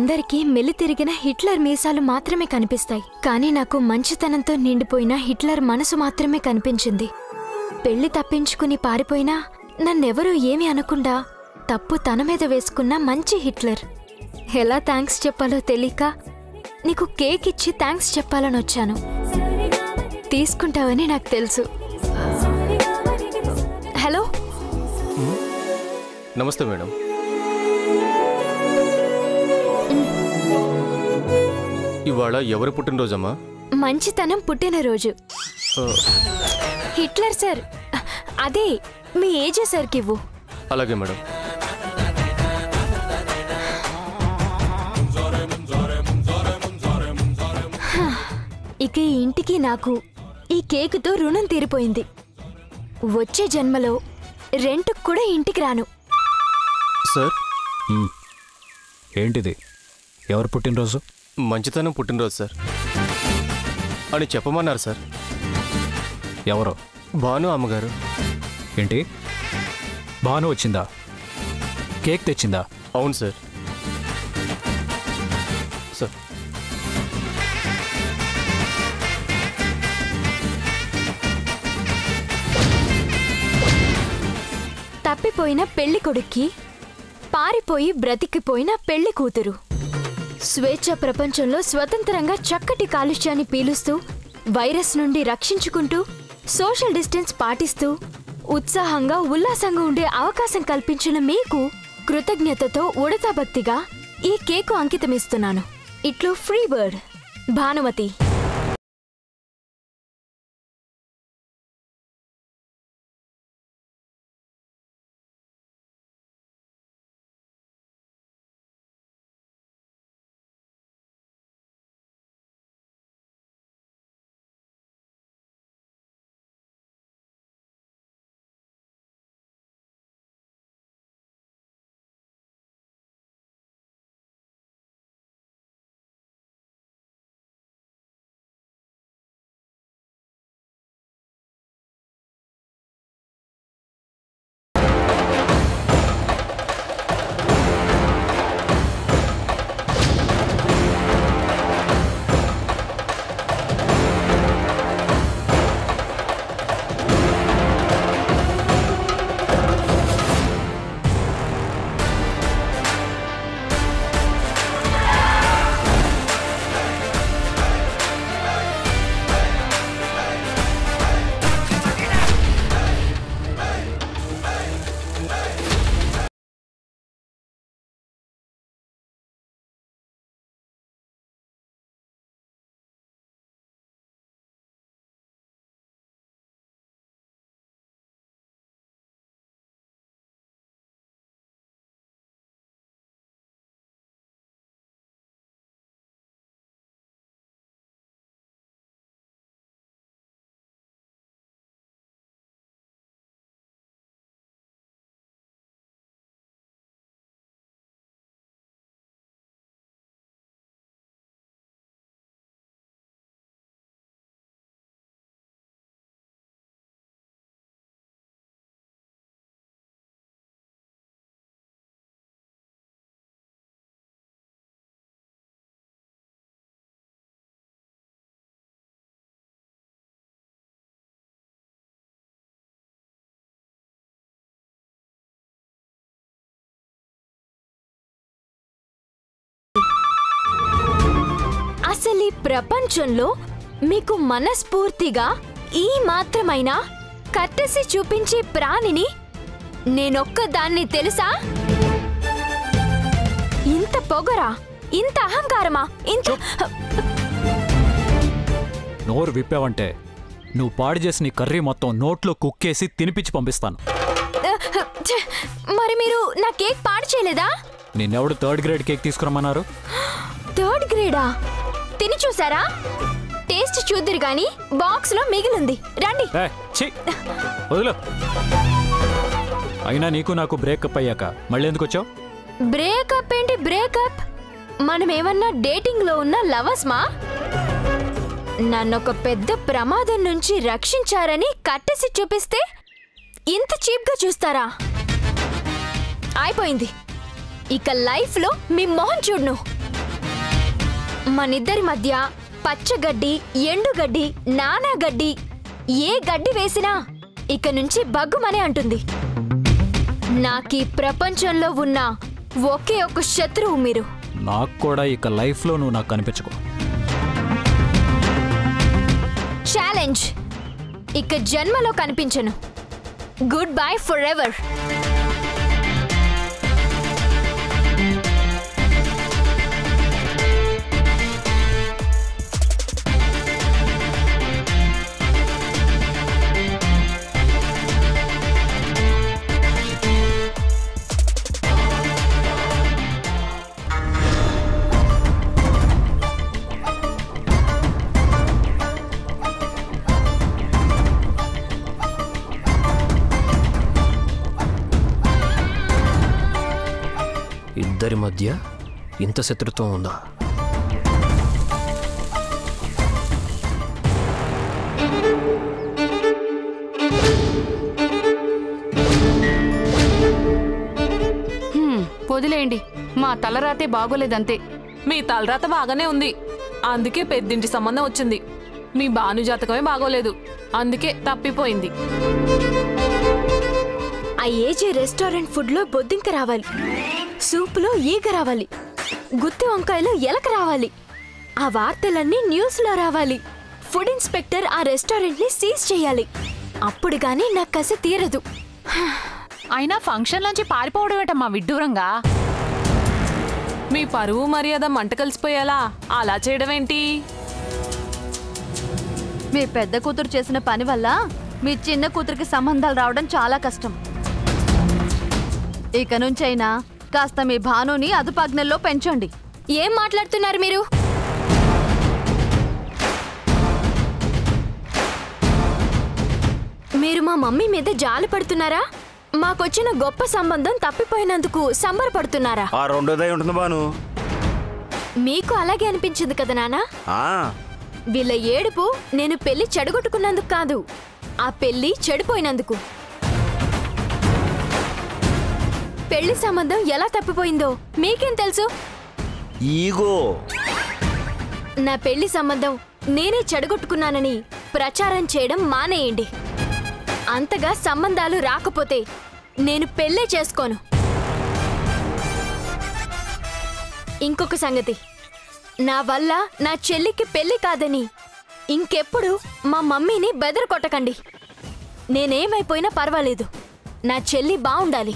అందరికీ మెలితిరిగిన హిట్లర్ మీసాలు మాత్రమే కనిపిస్తాయి. కానీ నాకు మంచితనంతో నిండిపోయిన హిట్లర్ మనసు మాత్రమే కనిపించింది. పెళ్లి తప్పించుకుని పారిపోయినా నన్నెవరూ ఏమీ అనకుండా తప్పు తన మీద వేసుకున్న మంచి హిట్లర్. ఎలా థ్యాంక్స్ చెప్పాలో తెలియక నీకు కేక్ ఇచ్చి థ్యాంక్స్ చెప్పాలని వచ్చాను. తీసుకుంటావని నాకు తెలుసు. హలో. నమస్తే మేడం. ఇవాళ ఎవరి పుట్టినరోజమ్మా? మంచితనం పుట్టినరోజు. హిట్లర్ సార్, అదే మీ ఏజే సార్కి ఇవ్వు. అలాగే మేడం. ఇక ఈ ఇంటికి నాకు ఈ కేకుతో రుణం తీరిపోయింది. వచ్చే జన్మలో రెంట్కు కూడా ఇంటికి రాను. సార్, ఏంటిది? ఎవరు పుట్టినరోజు? మంచితనం పుట్టినరోజు సార్ అని చెప్పమన్నారు సార్. ఎవరో? భాను అమ్మగారు. ఏంటి, భాను వచ్చిందా? కేక్ తెచ్చిందా? అవును సార్. సార్, తప్పిపోయిన పెళ్లి కొడుక్కి పారిపోయి బ్రతికిపోయిన పెళ్లి కూతురు. స్వేచ్ఛ ప్రపంచంలో స్వతంత్రంగా చక్కటి కాలుష్యాన్ని పీలుస్తూ, వైరస్ నుండి రక్షించుకుంటూ, సోషల్ డిస్టెన్స్ పాటిస్తూ, ఉత్సాహంగా ఉల్లాసంగా ఉండే అవకాశం కల్పించిన మీకు కృతజ్ఞతతో ఉడతాభక్తిగా ఈ కేకు అంకితమిస్తున్నాను. ఇట్లు ఫ్రీ బర్డ్, భానుమతి. అసలు ఈ ప్రపంచంలో మీకు మనస్ఫూర్తిగా ఈ మాత్రమైనా కట్టసి చూపించే ప్రాణిని నేనొక్కదాన్ని తెలుసా? ఇంత పొగరా, ఇంత అహంకారమా, ఇంత... నోరు విప్పావంటే నువ్వు పాడు చేసిన కర్రీ మొత్తం నోట్లో కుక్కేసి తినిపించి పంపిస్తాను. మరి మీరు నా కేక్ పాడు చేయలేదా? నిన్నెవడు 3rd గ్రేడ్ కేక్ తీసుకురమ్మన్నారు? 3rd గ్రేడా? తిని చూసారా? టేస్ట్ చూద్దురు గాని బాక్స్ లో మిగిలింది. రండి. వదిలో. అయినా నీకు నాకు బ్రేకప్ అయ్యాక మళ్ళీ ఎందుకు వచ్చావు? బ్రేకప్ ఏంటి బ్రేకప్? మనం ఏమన్నా డేటింగ్ లో ఉన్న లవర్స్ మా? నన్నొక పెద్ద ప్రమాదం నుంచి రక్షించారని కట్టేసి చూపిస్తే ఇంత చీప్ గా చూస్తారా? అయిపోయింది. ఇక లైఫ్ లో మీ మొహం చూడను. మనిద్దరి మధ్య పచ్చగడ్డి, ఎండుగడ్డి, నానాగడ్డి ఏ గడ్డి వేసినా ఇక నుంచి బగ్గుమనే అంటుంది. నాకీ ప్రపంచంలో ఉన్న ఒకే ఒక శత్రువు మీరు. నాకు కూడా ఇక లైఫ్లో నువ్వు నాకు కనిపించకు. ఛాలెంజ్, ఇక జన్మలో కనిపించను. Goodbye forever. ఇద్దరి మధ్య ఇంత శత్రుత్వం ఉందా? వదిలేయండి, మా తలరాతే బాగోలేదంతే. మీ తలరాత బాగానే ఉంది, అందుకే పెద్దింటి సంబంధం వచ్చింది. మీ భాను జాతకమే బాగోలేదు, అందుకే తప్పిపోయింది. ఆ ఏజీ రెస్టారెంట్ ఫుడ్లో బొద్దింక రావాలి, సూపులో ఈగ రావాలి, గుత్తి వంకాయలో ఎలక రావాలి, ఆ వార్తలన్నీ న్యూస్లో రావాలి. ఫుడ్ ఇన్స్పెక్టర్ ఆ రెస్టారెంట్ని సీజ్ చేయాలి. అప్పుడు గానీ నా కసి తీరదు. అయినా ఫంక్షన్ నుంచి పారిపోవడం ఏంటమ్మా విడ్డూరంగా? మీ పరువు మర్యాద మంట కలిసిపోయేలా అలా చేయడం ఏంటి? మీ పెద్ద కూతురు చేసిన పని వల్ల మీ చిన్న కూతురికి సంబంధాలు రావడం చాలా కష్టం. ఇక నుంచైనా కాస్త మీ భానుని అదుపాజ్ఞల్లో పెంచండి. ఏం మాట్లాడుతున్నారు మీరు? మీరు మా మమ్మీ మీద జాలి పడుతున్నారా? మాకొచ్చిన గొప్ప సంబంధం తప్పిపోయినందుకు సంబరపడుతున్నారా? ఆ రెండోదై ఉంటుంది బాను. మీకు అలాగే అనిపించింది కదా నాన్న? ఆ వీళ్ళ ఏడుపు నేను పెళ్లి చెడగొట్టుకున్నందుకు కాదు, ఆ పెళ్లి చెడిపోయినందుకు. పెళ్లి సంబంధం ఎలా తప్పిపోయిందో మీకేం తెలుసు? ఈగో. నా పెళ్లి సంబంధం నేనే చెడగొట్టుకున్నానని ప్రచారం చేయడం మానేయండి. అంతగా సంబంధాలు రాకపోతే నేను పెళ్ళే చేసుకోను. ఇంకొక సంగతి, నా వల్ల నా చెల్లికి పెళ్లి కాదని ఇంకెప్పుడు మా మమ్మీని బెదరు కొట్టకండి. నేనేమైపోయినా పర్వాలేదు, నా చెల్లి బాగుండాలి.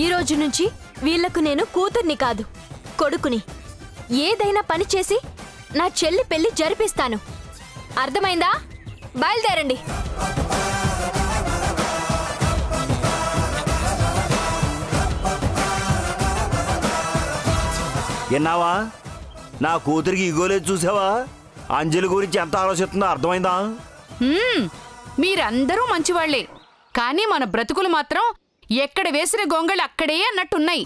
ఈ రోజు నుంచి వీళ్లకు నేను కూతుర్ని కాదు, కొడుకుని. ఏదైనా పని చేసి నా చెల్లి పెళ్లి జరిపిస్తాను. అర్థమైందా? బయలుదేరండి. విన్నావా? నా కూతురికి ఈగోలేదు చూసావా? అంజలి గురించి ఎంత ఆలోచిస్తుందో అర్థమైందా? మీరందరూ మంచివాళ్లే, కానీ మన బ్రతుకులు మాత్రం ఎక్కడ వేసిన గొంగళి అక్కడే అన్నట్టున్నాయి.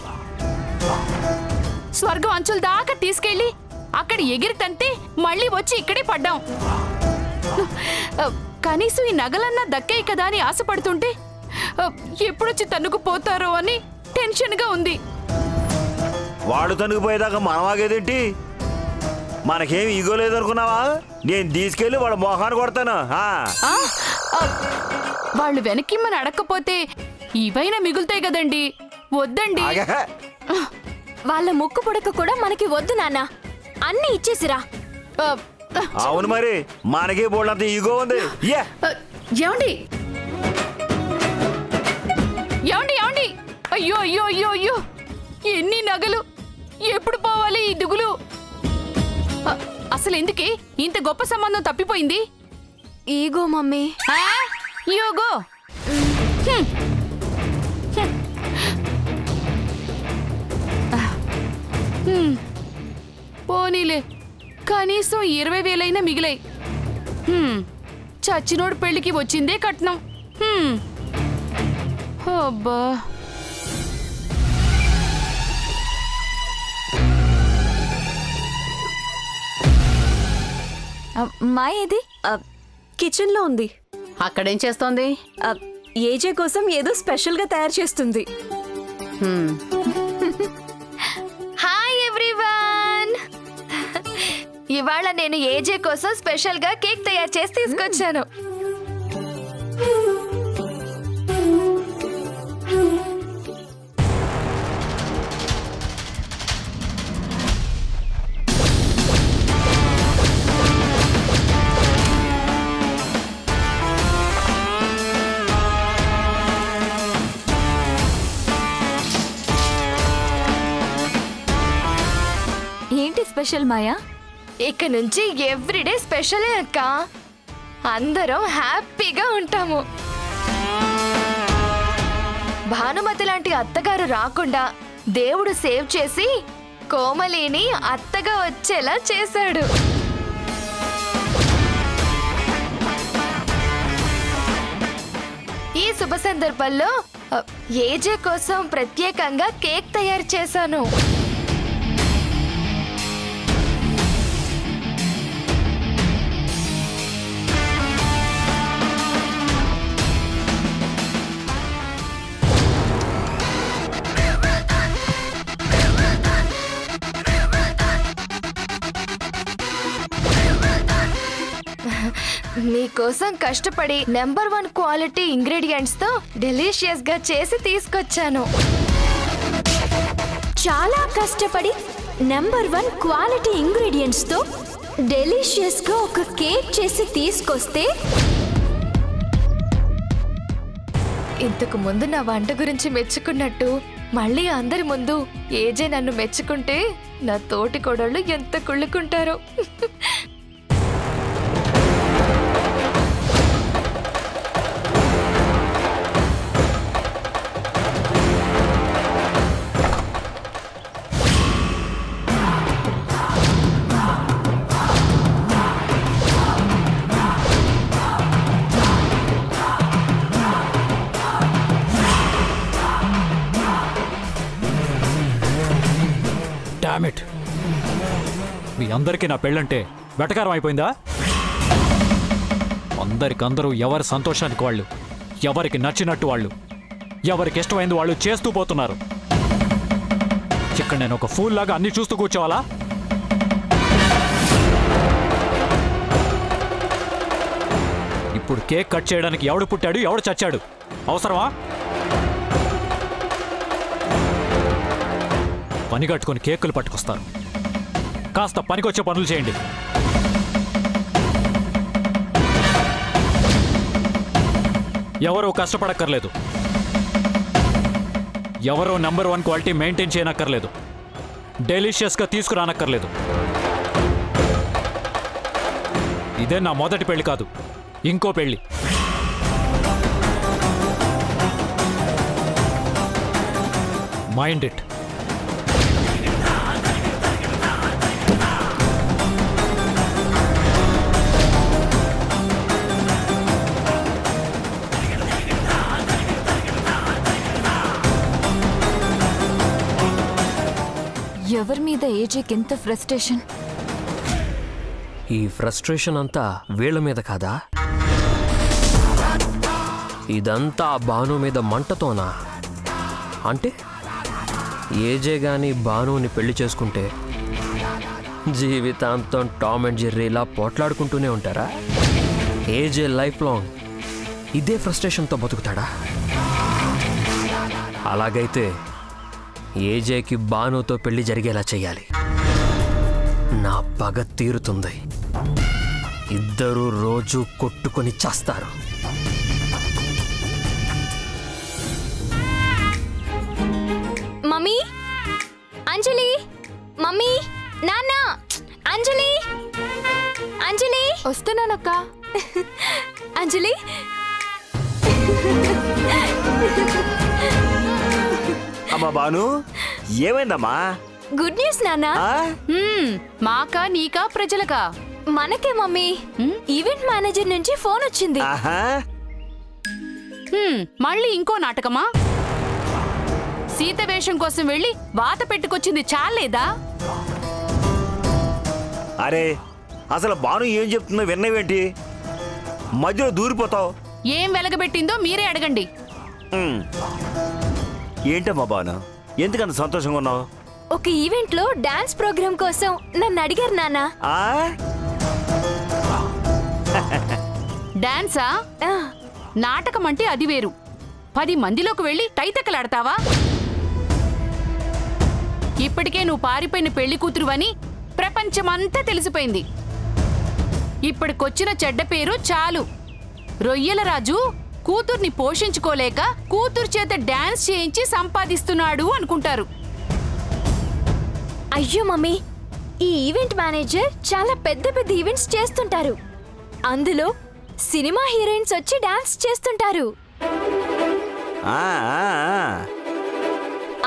స్వర్గం అంచుల దాకా తీసుకెళ్ళి అక్కడ ఎగిరి తంతే మళ్ళీ వచ్చి ఇక్కడే పడ్డాం. కనీసం ఈ నగలన్నా దక్కాయి కదా అని ఆశపడుతుంటే ఎప్పుడొచ్చి తన్నుకుపోతారో అని టెన్షన్గా ఉంది. వాడు తనుకుపోయేదాకా మనం ఆగేదేంటి? మనకేం ఈగో లేదనుకున్నావా? నేను తీసుకెళ్ళి వాడు మొహాన్ని కొడతాను. వాళ్ళు వెనక్కి మన అడక్కపోతే ఇవైనా మిగులుతాయి కదండి. వద్దండి. వాళ్ళ ముక్కు పుడక కూడా మనకి వద్దు నాన్న, అన్ని ఇచ్చేసిరా. అవును మరి, మనకే బోళ్ళంత ఈగో ఉంది. ఏమండి ఏమండి ఏమండి? అయ్యో అయ్యో అయ్యో అయ్యో, ఎన్ని నగలు, ఎప్పుడు పోవాలి ఈ దిగులు? అసలు ఎందుకే ఇంత గొప్ప సంబంధం తప్పిపోయింది? Ego mummy. ఈగో? పోనీలే, కనీసం 20,000 మిగిలాయి. చచ్చినోడు పెళ్లికి వచ్చిందే కట్నం. అబ్బా, మా ఏది? కిచెన్ లో ఉంది. అక్కడేం చేస్తోంది? ఏజే కోసం ఏదో స్పెషల్ గా తయారు చేస్తుంది. Hi everyone. ఇవాళ నేను ఏజే కోసం స్పెషల్ గా కేక్ తయారు చేసి తీసుకొచ్చాను. ఏంటి స్పెషల్ మాయా? ఇక నుంచి ఎవ్రీడే స్పెషలే అక్క. అందరం హ్యాపీగా ఉంటాము. భానుమతి లాంటి అత్తగారు రాకుండా దేవుడు సేవ్ చేసి కోమలిని అత్తగా వచ్చేలా చేశాడు. ఈ శుభ సందర్భంలో ఏజే కోసం ప్రత్యేకంగా కేక్ తయారు చేశాను. మీకోసం కష్టపడి నెంబర్ 1 క్వాలిటీ ఇంగ్రీడియంట్స్ తో డెలిషియస్ గా చేసి తీసుకొచ్చాను. చాలా కష్టపడి నెంబర్ 1 క్వాలిటీ ఇంగ్రీడియంట్స్ తో డెలిషియస్ గా ఒక కేక్ చేసి తీసుకొస్తే ఇంతకు ముందు నా వంట గురించి మెచ్చుకున్నట్టు మళ్ళీ అందరి ముందు ఏజే నన్ను మెచ్చుకుంటే నా తోటి కోడళ్ళు ఎంత కుళ్ళుకుంటారో. డామిట్, మీ అందరికీ నా పెళ్ళంటే వెటకారం అయిపోయిందా? అందరికందరూ ఎవరి సంతోషానికి వాళ్ళు, ఎవరికి నచ్చినట్టు వాళ్ళు, ఎవరికి ఇష్టమైంది వాళ్ళు చేస్తూ పోతున్నారు. ఇక్కడ నేను ఒక ఫూల్ లాగా అన్ని చూస్తూ కూర్చోవాలా? ఇప్పుడు కేక్ కట్ చేయడానికి ఎవడు పుట్టాడు, ఎవడు చచ్చాడు అవసరమా? పని కట్టుకొని కేకులు పట్టుకొస్తారు. కాస్త పనికొచ్చే పనులు చేయండి. ఎవరూ కష్టపడక్కర్లేదు, ఎవరో నెంబర్ 1 క్వాలిటీ మెయింటైన్ చేయనక్కర్లేదు, డెలిషియస్గా తీసుకురానక్కర్లేదు. ఇదే నా మొదటి పెళ్లి కాదు, ఇంకో పెళ్లి. Mind it. ఎవరి మీద ఏజేకి ఎంత ఫ్రస్ట్రేషన్? ఈ ఫ్రస్ట్రేషన్ అంతా వీళ్ళ మీద కాదా? ఇదంతా భాను మీద మంటతోనా? అంటే ఏజే గాని భానుని పెళ్లి చేసుకుంటే జీవితాంతం టామ్ అండ్ జెర్రీలా పోట్లాడుకుంటూనే ఉంటారా? ఏజే లైఫ్ లాంగ్ ఇదే ఫ్రస్ట్రేషన్తో బతుకుతాడా? అలాగైతే ఏజేకి భానుతో పెళ్లి జరిగేలా చెయ్యాలి. నా పగ తీరుతుంది. ఇద్దరూ రోజు కొట్టుకొని చేస్తారు. మమ్మీ, అంజలి, మమ్మీ, నాన్న, అంజలి, అంజలి, వస్తున్నానక్క. అంజలి. అమ్మా బాను, ఏమైందమ్మా? గుడ్ న్యూస్ నాన్న. మాకా నీకా ప్రజలకా? మనకే మమ్మీ. ఈవెంట్ మేనేజర్ నుంచి ఫోన్ వచ్చింది. మళ్ళీ ఇంకో నాటకమా? సీత వేషం కోసం వెళ్ళి వాత పెట్టుకొచ్చింది చాలేదా? అరే, అసలు బాను ఏం చెప్తుందో విన్నవేంటి? మధ్యలో దూరిపోతావు. ఏం వెలగబెట్టిందో మీరే అడగండి. ఏంటమ్మా బాను, ఎందుకంత సంతోషంగా ఉన్నావు? ఒక ఈవెంట్ లో డాన్స్ ప్రోగ్రామ్ కోసం నన్ను అడిగారు నాన్న. డాన్సా? నాటకం అంటే అది వేరు. 10 మందిలోకి వెళ్ళి తైతక్కలాడతావా? ఇప్పటికే నువ్వు పారిపోయిన పెళ్లి కూతురువని ప్రపంచమంతా తెలిసిపోయింది. ఇప్పటికొచ్చిన చెడ్డ పేరు చాలు. రొయ్యల రాజు కూతుర్ని పోషించుకోలేక కూతురు చేత డాన్స్ చేయించి సంపాదిస్తున్నాడు అనుకుంటారు. అయ్యో మమ్మీ, ఈ ఈవెంట్ మేనేజర్ చాలా పెద్ద పెద్ద ఈవెంట్స్ చేస్తుంటారు. అందులో సినిమా హీరోయిన్స్ వచ్చి డాన్స్ చేస్తుంటారు.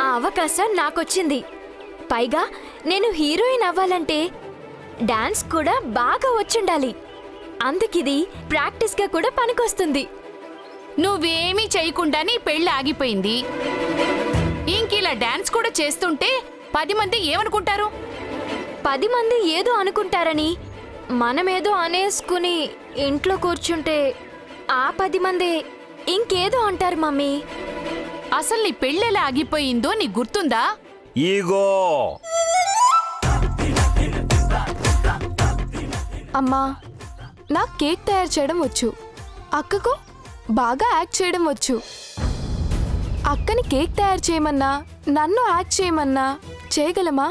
ఆ అవకాశం నాకొచ్చింది. పైగా నేను హీరోయిన్ అవ్వాలంటే డాన్స్ కూడా బాగా వచ్చుండాలి. అందుకిది ప్రాక్టీస్గా కూడా పనికొస్తుంది. నువ్వేమీ చేయకుండా నీ పెళ్లి ఆగిపోయింది. ఇంకిలా డాన్స్ కూడా చేస్తుంటే 10 మంది ఏమనుకుంటారు? 10 మంది ఏదో అనుకుంటారని మనమేదో అనేసుకుని ఇంట్లో కూర్చుంటే ఆ 10 మంది ఇంకేదో అంటారు మమ్మీ. అసలు నీ పెళ్ళెలా ఆగిపోయిందో నీకు గుర్తుందా? ఈగో. అమ్మా, నాకు కేక్ తయారు చేయడం వచ్చు. అక్కకు బాగా యాక్ట్ చేయడం వచ్చు. అక్కని కేక్ తయారు చేయమన్నా నన్ను యాక్ట్ చేయమన్నా చేయగలమా?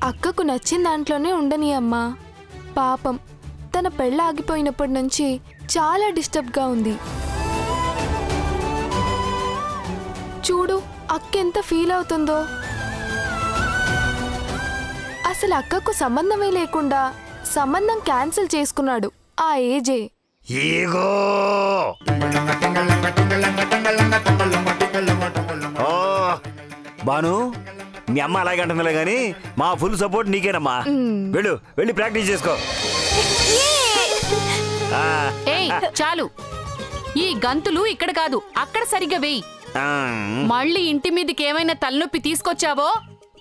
అక్కకు నచ్చిన దాంట్లోనే ఉండని అమ్మా. పాపం తన పెళ్ళి ఆగిపోయినప్పటి నుంచి చాలా డిస్టర్బ్గా ఉంది. చూడు అక్క ఎంత ఫీల్ అవుతుందో. అసలు అక్కకు సంబంధమే లేకుండా సంబంధం క్యాన్సిల్ చేసుకున్నాడు ఆ ఏజే. ఈగో. బాను, మీ అమ్మ అలాగే అంటుందిలే గాని మా ఫుల్ సపోర్ట్ నీకేనమ్మా. వెళ్ళి ప్రాక్టీస్ చేసుకో. ఏయ్ చాలు, ఈ గంతులు ఇక్కడ కాదు అక్కడ సరిగ్గా వేయి. మళ్ళీ ఇంటి మీదకి ఏమైనా తలనొప్పి తీసుకొచ్చావో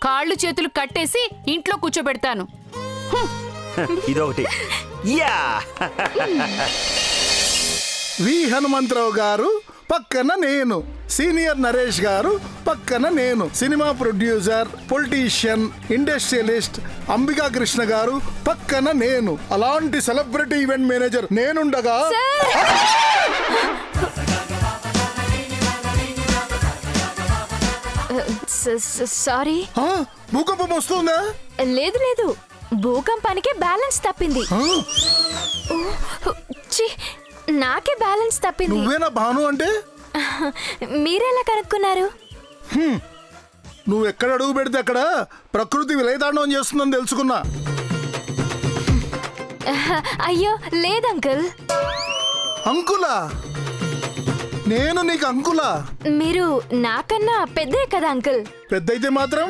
కాళ్ళు చేతులు కట్టేసి ఇంట్లో కూర్చోబెడతాను. ఇదొకటి. వి హనుమంతరావు గారు పక్కన నేను, సీనియర్ నరేష్ గారు పక్కన నేను, cinema producer, politician, industrialist Ambika Krishna గారు పక్కన నేను. అలాంటి సెలబ్రిటీ ఈవెంట్ మేనేజర్ నేనుండగా సారీ. భూకంపం వస్తుందా? లేదు లేదు, భూకంపానికి బ్యాలెన్స్ తప్పింది. నాకే బ్యాలెన్స్ తప్పింది. నువ్వేనా భాను అంటే? మీరెలా కనుక్కున్నారు? నువ్వు ఎక్కడ అడుగు పెడితే అక్కడ ప్రకృతి విలయతాండవం చేస్తుందని తెలుసుకున్నా. అయ్యో లేదు అంకుల్. అంకులా? నేను నీకు అంకులా? మీరు నాకన్నా పెద్దే కదా అంకుల్. పెద్దయితే మాత్రం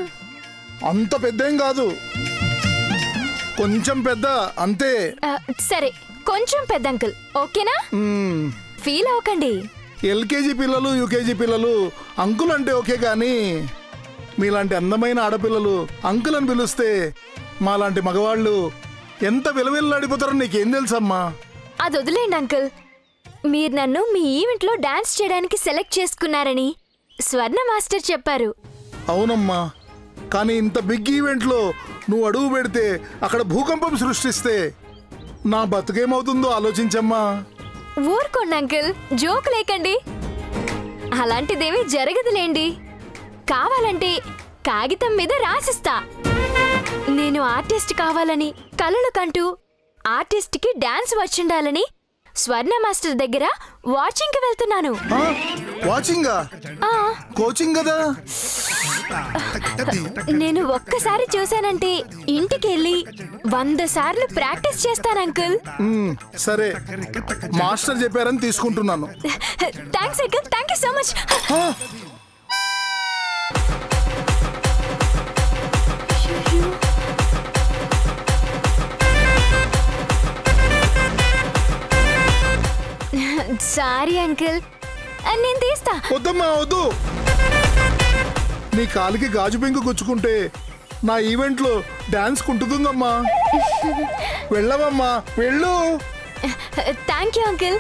అంత పెద్దేం కాదు, కొంచెం పెద్ద అంతే. సరే, కొంచెం పెద్ద అంకుల్ ఓకేనా? ఫీల్ అవ్వకండి. ఎల్కేజీ పిల్లలు, యూకేజీ పిల్లలు అంకుల్ అంటే ఓకే, కానీ మీలాంటి అందమైన ఆడపిల్లలు అంకుల్ అని పిలిస్తే మాలాంటి మగవాళ్ళు ఎంత విలవిల్లాడిపోతారో నీకేం తెలుసమ్మా? అది వదిలేండి అంకుల్. మీరు నన్ను మీ ఈవెంట్లో డాన్స్ చేయడానికి సెలెక్ట్ చేసుకున్నారని స్వర్ణ మాస్టర్ చెప్పారు. అవునమ్మా, కానీ ఇంత బిగ్ ఈవెంట్లో నువ్వు అడుగు పెడితే అక్కడ భూకంపం సృష్టిస్తే నా బతుకేమవుతుందో ఆలోచించమ్మా. ఊరుకోండి అంకుల్, జోక్ లేకండి. అలాంటిదేమీ జరగదులేండి. కావాలంటే కాగితం మీద రాసిస్తా. నేను ఆర్టిస్ట్ కావాలని కలలు కంటూ ఆర్టిస్ట్కి డాన్స్ వచ్చిండాలని స్వర్ణ మాస్టర్ దగ్గర వాచింగ్ కి వెళ్తున్నాను. వాచింగా? కోచింగ్ కదా. నేను ఒక్కసారి చూశానంటే ఇంటికి వెళ్ళి 100 సార్లు ప్రాక్టీస్ చేస్తాను అంకుల్. సరే, మాస్టర్ చెప్పారని తీసుకుంటున్నాను. Thanks uncle, thank you so much. Sorry uncle, నేను తీస్తా. వద్దమ్మా వద్దు. నీ కాలికి గాజు పెంకు గుచ్చుకుంటే నా ఈవెంట్లో డాన్స్ కుంటుందమ్మా. వెళ్ళవమ్మా, వెళ్ళు. Thank you uncle.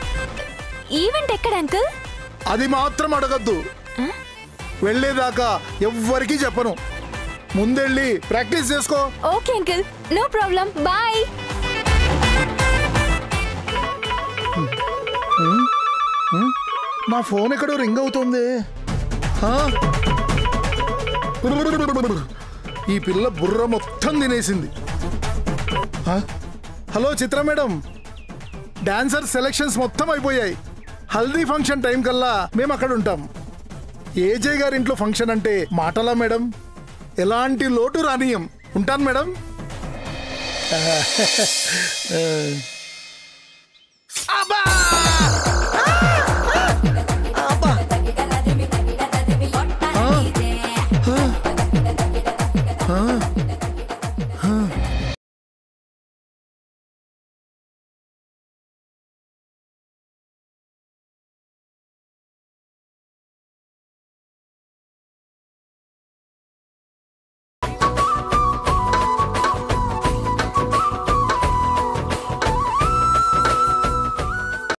ఈవెంట్ ఎక్కడ అంకుల్? అది మాత్రం అడగద్దు. వెళ్ళేదాకా ఎవ్వరికీ చెప్పను. ముందెళ్ళి ప్రాక్టీస్ చేసుకో. Okay uncle, no problem, bye. నా ఫోన్ ఎక్కడో రింగ్ అవుతుంది. ఈ పిల్ల బుర్ర మొత్తం తినేసింది. Hello Chitra madam, dancer selections మొత్తం అయిపోయాయి. హల్దీ ఫంక్షన్ టైం కల్లా మేము అక్కడ ఉంటాం. ఏజే గారి ఇంట్లో ఫంక్షన్ అంటే మాటలా మేడం? ఎలాంటి లోటు రానియం. ఉంటాను మేడం. అబ్బా